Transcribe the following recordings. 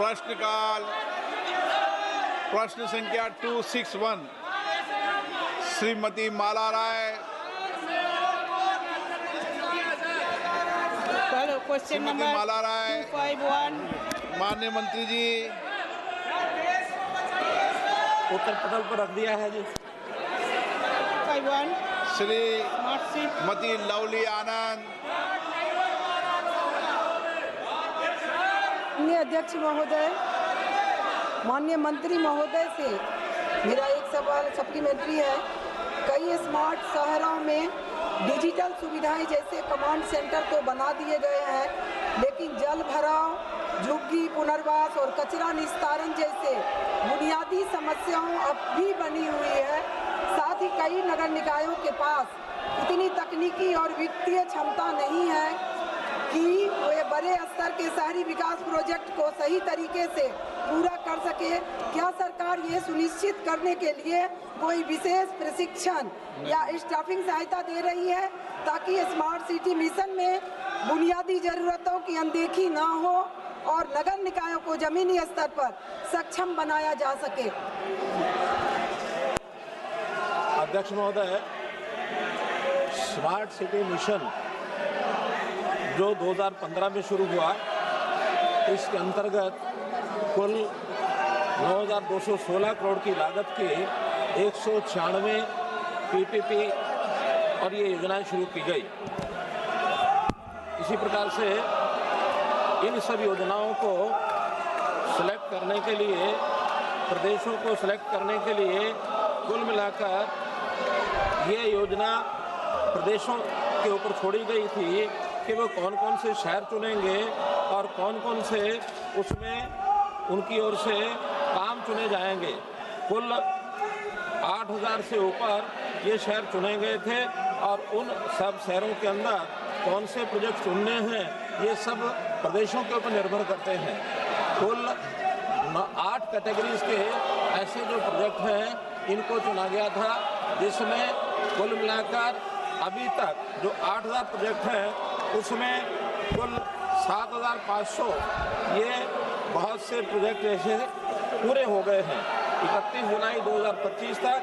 प्रश्नकाल प्रश्न संख्या 261 श्रीमती माला राय। क्वेश्चन नंबर माला राय 251। माननीय मंत्री जी उत्तर पटल पर रख दिया है जी। 51 श्रीमती लवली आनंद। माननीय अध्यक्ष महोदय, माननीय मंत्री महोदय से मेरा एक सवाल सप्लीमेंट्री है। कई स्मार्ट शहरों में डिजिटल सुविधाएं जैसे कमांड सेंटर तो बना दिए गए हैं, लेकिन जल भराव, झुग्गी पुनर्वास और कचरा निस्तारण जैसे बुनियादी समस्याओं अब भी बनी हुई है। साथ ही कई नगर निकायों के पास इतनी तकनीकी और वित्तीय क्षमता नहीं है कि वे बड़े स्तर के शहरी विकास प्रोजेक्ट को सही तरीके से पूरा कर सके। क्या सरकार ये सुनिश्चित करने के लिए कोई विशेष प्रशिक्षण या स्टाफिंग सहायता दे रही है ताकि स्मार्ट सिटी मिशन में बुनियादी जरूरतों की अनदेखी ना हो और नगर निकायों को जमीनी स्तर पर सक्षम बनाया जा सके? अध्यक्ष महोदय, स्मार्ट सिटी मिशन जो 2015 में शुरू हुआ, इसके अंतर्गत कुल 9,216 करोड़ की लागत के 196 पीपीपी और ये योजनाएं शुरू की गई। इसी प्रकार से इन सब योजनाओं को सिलेक्ट करने के लिए, प्रदेशों को सिलेक्ट करने के लिए कुल मिलाकर ये योजना प्रदेशों के ऊपर छोड़ी गई थी कि वो कौन कौन से शहर चुनेंगे और कौन कौन से उसमें उनकी ओर से काम चुने जाएंगे। कुल 8,000 से ऊपर ये शहर चुने गए थे और उन सब शहरों के अंदर कौन से प्रोजेक्ट चुनने हैं ये सब प्रदेशों के ऊपर निर्भर करते हैं। कुल 8 कैटेगरीज के ऐसे जो प्रोजेक्ट हैं इनको चुना गया था, जिसमें कुल मिलाकर अभी तक जो 8,000 प्रोजेक्ट हैं उसमें कुल 7,500 ये बहुत से प्रोजेक्ट ऐसे पूरे हो गए हैं। 31 जुलाई 2025 तक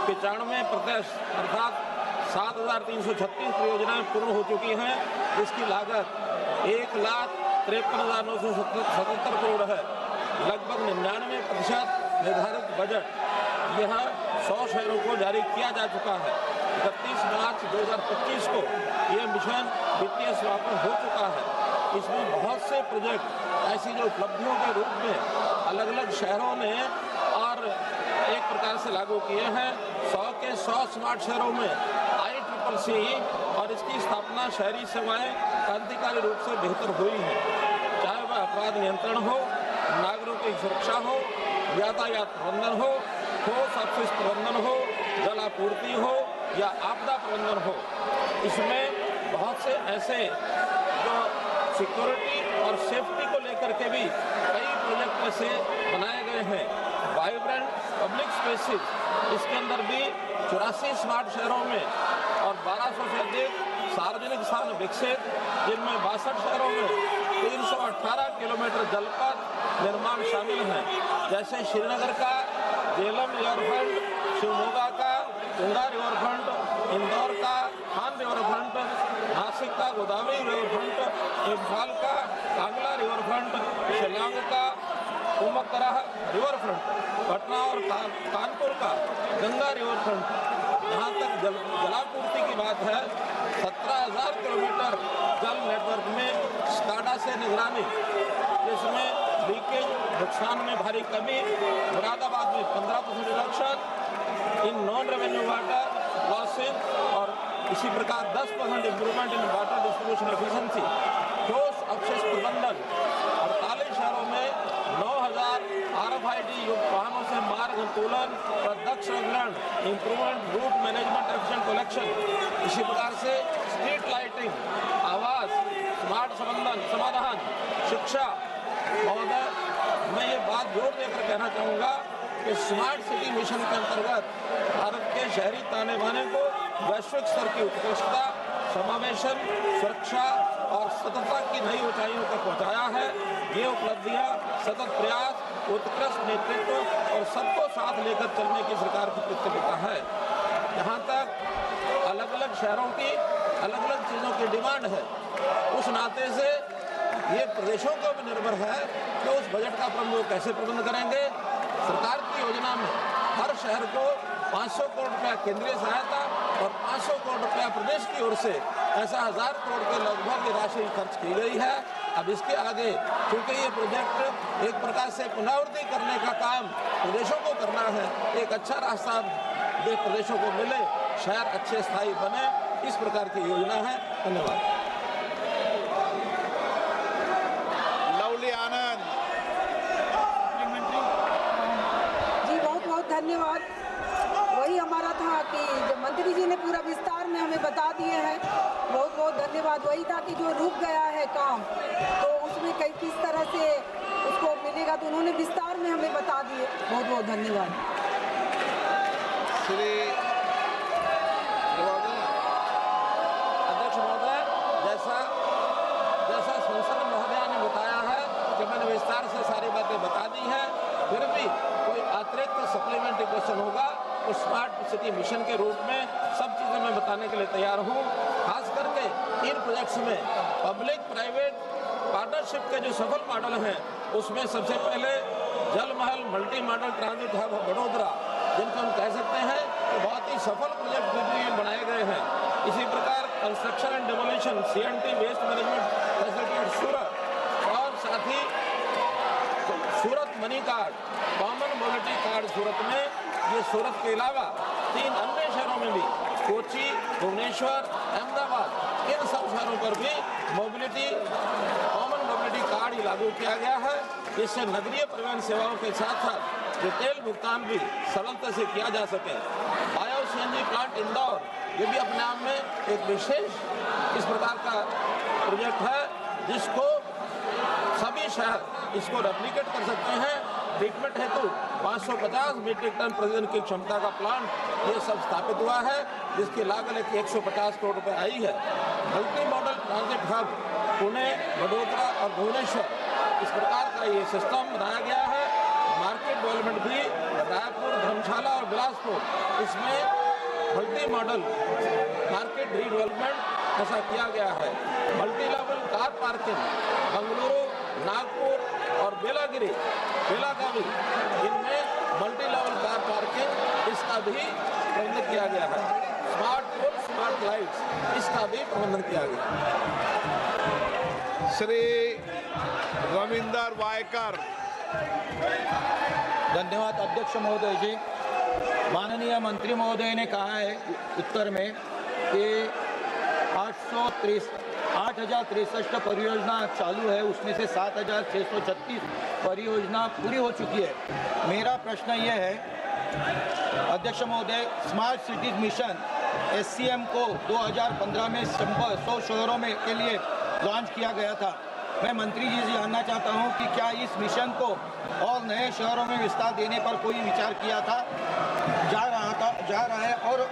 95% अर्थात 7,336 परियोजनाएं पूर्ण हो चुकी हैं, जिसकी लागत 1,53,977 करोड़ है। लगभग 99% निर्धारित बजट यह 100 शहरों को जारी किया जा चुका है। 31 मार्च 2025 को यह मिशन वित्तीय समापन हो चुका है। इसमें बहुत से प्रोजेक्ट ऐसी जो उपलब्धियों के रूप में अलग अलग शहरों ने और एक प्रकार से लागू किए हैं। 100 के 100 स्मार्ट शहरों में ICCC और इसकी स्थापना शहरी सेवाएं क्रांतिकारी रूप से बेहतर हुई है। चाहे वह अपराध नियंत्रण हो, नागरिकों की सुरक्षा हो, यातायात प्रबंधन हो, ठोस अपशिष्ट प्रबंधन हो, जल आपूर्ति हो या आपदा प्रबंधन हो। इसमें बहुत से ऐसे जो सिक्योरिटी और सेफ्टी को लेकर के भी कई प्रोजेक्ट ऐसे बनाए गए हैं। वाइब्रेंट पब्लिक स्पेसेस, इसके अंदर भी 84 स्मार्ट शहरों में और 1200 से अधिक सार्वजनिक स्थान विकसित, जिनमें 62 शहरों में 318 किलोमीटर जलपथ निर्माण शामिल हैं। जैसे श्रीनगर का जेलम रिवरफ्रंट, शिवमोगा का गंगा रिवरफ्रंट, इंदौर का खान रिवरफ्रंट, नासिक का गोदावरी रिवरफ्रंट, इम्फाल का कांगला रिवरफ्रंट, शिलांग का उमकरा रिवरफ्रंट, पटना और कानपुर का गंगा रिवरफ्रंट। यहाँ तक जलापूर्ति की बात है, 17,000 किलोमीटर जल नेटवर्क में स्काडा से निगरानी, जिसमें लीकेज नुकसान में भारी कमी, मुरादाबाद में 15% reduction in non revenue water losses और इसी प्रकार 10% improvement in water distribution efficiency. ठोस अपशिष्ट प्रबंधन, 48 शहरों में 9,000 RFID युक्त वाहनों से मार्ग अनुकूलन और दक्ष रंगण, improvement route management efficient collection. इसी प्रकार से स्ट्रीट लाइटिंग, आवास, स्मार्ट समाधान, शिक्षा। महोदय, मैं ये बात जोर देकर कहना चाहूँगा कि स्मार्ट सिटी मिशन के अंतर्गत भारत के शहरी ताने बाने को वैश्विक स्तर की उत्कृष्टता समावेशन, सुरक्षा और सततता की नई ऊंचाइयों तक पहुंचाया है। ये उपलब्धियां सतत प्रयास, उत्कृष्ट नेतृत्व और सबको साथ लेकर चलने की सरकार की प्रतिबद्धता है। जहां तक अलग अलग शहरों की अलग अलग चीज़ों की डिमांड है, उस नाते से ये प्रदेशों को भी निर्भर है कि उस बजट का प्रबंध कैसे प्रबंध करेंगे। सरकार की योजना में हर शहर को 500 करोड़ रुपया केंद्रीय सहायता और 500 करोड़ रुपया प्रदेश की ओर से ऐसा 1000 करोड़ के लगभग राशि खर्च की गई है। अब इसके आगे क्योंकि ये प्रोजेक्ट एक प्रकार से पुनरावृत्ति करने का काम प्रदेशों को करना है, एक अच्छा रास्ता प्रदेशों को मिले, शहर अच्छे स्थायी बने, इस प्रकार की योजना है। धन्यवाद। लवली आनंद। जी बहुत बहुत धन्यवाद। वही हमारा था कि जब मंत्री जी ने पूरा विस्तार में हमें बता दिए हैं, बहुत बहुत धन्यवाद। वही था कि जो रुक गया है काम, तो उसमें किस तरह से उसको मिलेगा, तो उन्होंने विस्तार में हमें बता दिए। बहुत बहुत धन्यवाद। श्री अध्यक्ष महोदय, जैसा संसद महोदया ने बताया है कि मैंने विस्तार से सारी बातें बता दी है, फिर भी कोई अतिरिक्त सप्लीमेंट्री क्वेश्चन होगा तो स्मार्ट सिटी मिशन के रूप में सब चीज़ें मैं बताने के लिए तैयार हूँ। खास करके इन प्रोजेक्ट्स में पब्लिक प्राइवेट पार्टनरशिप के जो सफल मॉडल हैं, उसमें सबसे पहले जल महल multi modal transit hub Vadodara, जिनको हम कह सकते हैं कि बहुत ही सफल प्रोजेक्ट में बनाए गए हैं। इसी प्रकार construction and demolition CNT waste management facility at Surat, और साथ ही Surat money card common mobility card Surat में, ये सूरत के अलावा 3 अन्य शहरों में भी कोची, भुवनेश्वर, अहमदाबाद, इन सब शहरों पर भी कॉमन मोबिलिटी कार्ड ही लागू किया गया है। इससे नगरीय परिवहन सेवाओं के साथ साथ रिटेल भुगतान भी सरलता से किया जा सके। बायो CNG प्लांट इंदौर, ये भी अपने आप में एक विशेष इस प्रकार का प्रोजेक्ट है जिसको सभी शहर इसको रेप्लिकेट कर सकते हैं। ट्रीटमेंट हेतु 550 मीट्रिक टन प्रतिदिन की क्षमता का प्लांट ये सब स्थापित हुआ है, जिसकी लागत 150 करोड़ रुपए आई है। Multi modal transit hub Pune, Vadodara और भुवनेश्वर, इस प्रकार का ये सिस्टम बनाया गया है। मार्केट डेवलपमेंट भी रायपुर, धर्मशाला और बिलासपुर, इसमें मल्टी मॉडल मार्केट रीडेवलपमेंट ऐसा किया गया है। Multi level car parking Bengaluru, Nagpur और बेलागावी, इनमें मल्टी लेवल कार पार्किंग, इसका भी प्रबंधन किया गया है। स्मार्ट पोल, स्मार्ट लाइट्स, इसका भी प्रबंधन किया गया। श्री रविंदर वायकर। धन्यवाद अध्यक्ष महोदय जी। माननीय मंत्री महोदय ने कहा है उत्तर में कि 8,063 परियोजना चालू है, उसमें से 7,636 परियोजना पूरी हो चुकी है। मेरा प्रश्न ये है अध्यक्ष महोदय, स्मार्ट सिटीज मिशन SCM को 2015 में 100 शहरों में के लिए लॉन्च किया गया था। मैं मंत्री जी से जानना चाहता हूं कि क्या इस मिशन को और नए शहरों में विस्तार देने पर कोई विचार किया था, जा रहा है, और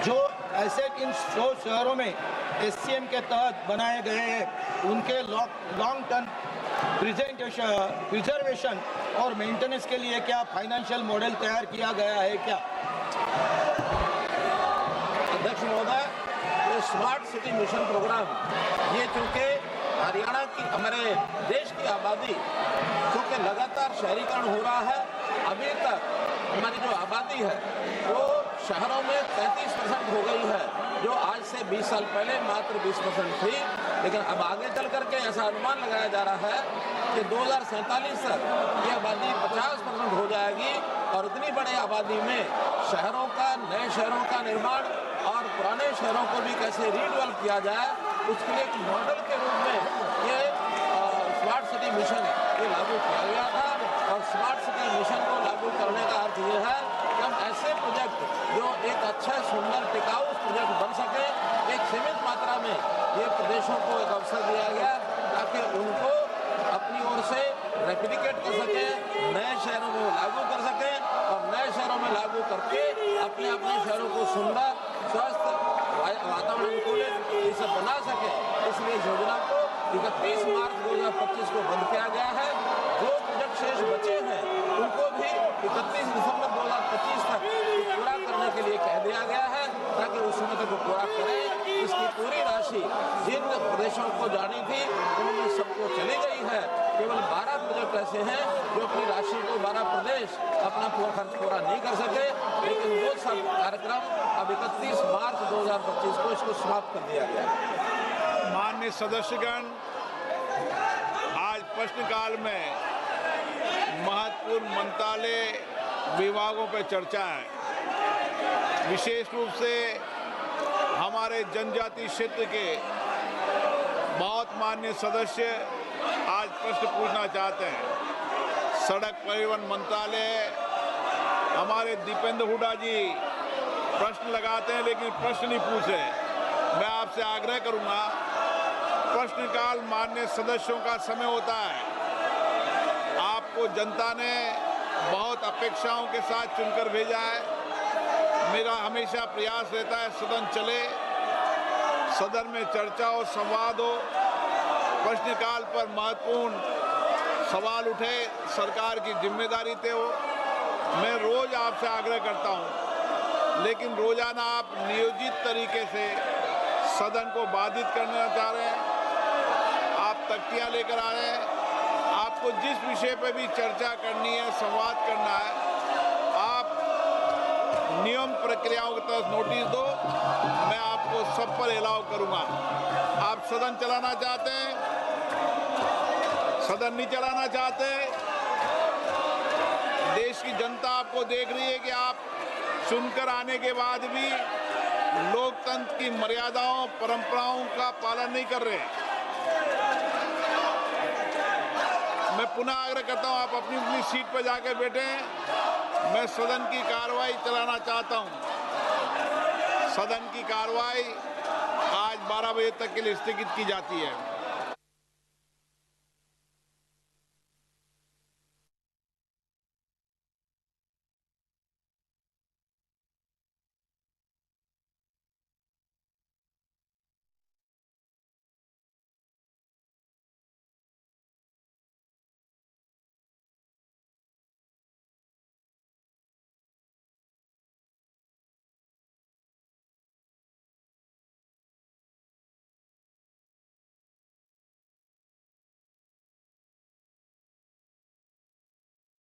जो एसेट इन 100 शहरों में SCM के तहत बनाए गए हैं उनके लॉन्ग टर्म प्रिजर्वेशन और मेंटेनेंस के लिए क्या फाइनेंशियल मॉडल तैयार किया गया है क्या? अध्यक्ष महोदय, ये स्मार्ट सिटी मिशन प्रोग्राम, ये चूँकि हरियाणा की, हमारे देश की आबादी क्योंकि लगातार शहरीकरण हो रहा है, अभी तक हमारी जो आबादी है वो शहरों में 33% हो गई है, जो आज से 20 साल पहले मात्र 20% थी। लेकिन अब आगे चल करके ऐसा अनुमान लगाया जा रहा है कि 2047 तक ये आबादी 50% हो जाएगी, और इतनी बड़ी आबादी में शहरों का, नए शहरों का निर्माण और पुराने शहरों को भी कैसे रीडेवलप किया जाए, उसके लिए एक मॉडल के रूप में ये स्मार्ट सिटी मिशन ये लागू किया गया था। और स्मार्ट सिटी मिशन को लागू करने का अर्थ ये है कि हम ऐसे प्रोजेक्ट जो एक अच्छा, सुंदर, टिकाऊ प्रोजेक्ट बन सके, एक सीमित मात्रा में ये प्रदेशों को एक अवसर दिया गया ताकि उनको अपनी ओर से रेप्लिकेट कर सकें, नए शहरों में लागू कर सकें, और नए शहरों में लागू करके अपने अपने शहरों को सुंदर, स्वस्थ, वातावरण अनुकूल ये सब बना सके, इसलिए इस योजना को 31 मार्च 2025 को बंद किया गया है। जो प्रोजेक्ट शेष बचे हैं उनको भी 31 दिसंबर 2025 तक पूरा करने के लिए कह दिया गया है, ताकि उस समय तक वो पूरा करें। इसकी पूरी राशि जिन प्रदेशों को जानी थी उनमें सबको चली गई है। केवल 12 प्रोजेक्ट ऐसे हैं जो अपनी राशि को 12 प्रदेश अपना पूरा खर्च पूरा नहीं कर सके, लेकिन वो सब कार्यक्रम अब 31 मार्च 2025 को इसको समाप्त कर दिया गया है। माननीय सदस्यगण, आज प्रश्नकाल में महत्वपूर्ण मंत्रालय विभागों पर चर्चा है। विशेष रूप से हमारे जनजातीय क्षेत्र के बहुत माननीय सदस्य आज प्रश्न पूछना चाहते हैं। सड़क परिवहन मंत्रालय, हमारे दीपेंद्र हुड्डा जी प्रश्न लगाते हैं लेकिन प्रश्न नहीं पूछे। मैं आपसे आग्रह करूंगा, प्रश्नकाल माननीय सदस्यों का समय होता है। आपको जनता ने बहुत अपेक्षाओं के साथ चुनकर भेजा है। मेरा हमेशा प्रयास रहता है सदन चले, सदन में चर्चा और संवाद हो, प्रश्नकाल पर महत्वपूर्ण सवाल उठे, सरकार की जिम्मेदारी तय हो। मैं रोज आपसे आग्रह करता हूं, लेकिन रोजाना आप नियोजित तरीके से सदन को बाधित करना चाह रहे हैं। आप तख्तियां लेकर आ रहे हैं। आपको जिस विषय पर भी चर्चा करनी है, संवाद करना है, आप नियम प्रक्रियाओं की तरफ नोटिस दो, मैं आपको सब पर अलाउ करूंगा। आप सदन चलाना चाहते हैं, सदन नहीं चलाना चाहते, देश की जनता आपको देख रही है कि आप चुनकर आने के बाद भी लोकतंत्र की मर्यादाओं, परंपराओं का पालन नहीं कर रहे। मैं पुनः आग्रह करता हूं, आप अपनी अपनी सीट पर जाकर बैठें। मैं सदन की कार्रवाई चलाना चाहता हूं। सदन की कार्रवाई आज 12 बजे तक के लिए स्थगित की जाती है।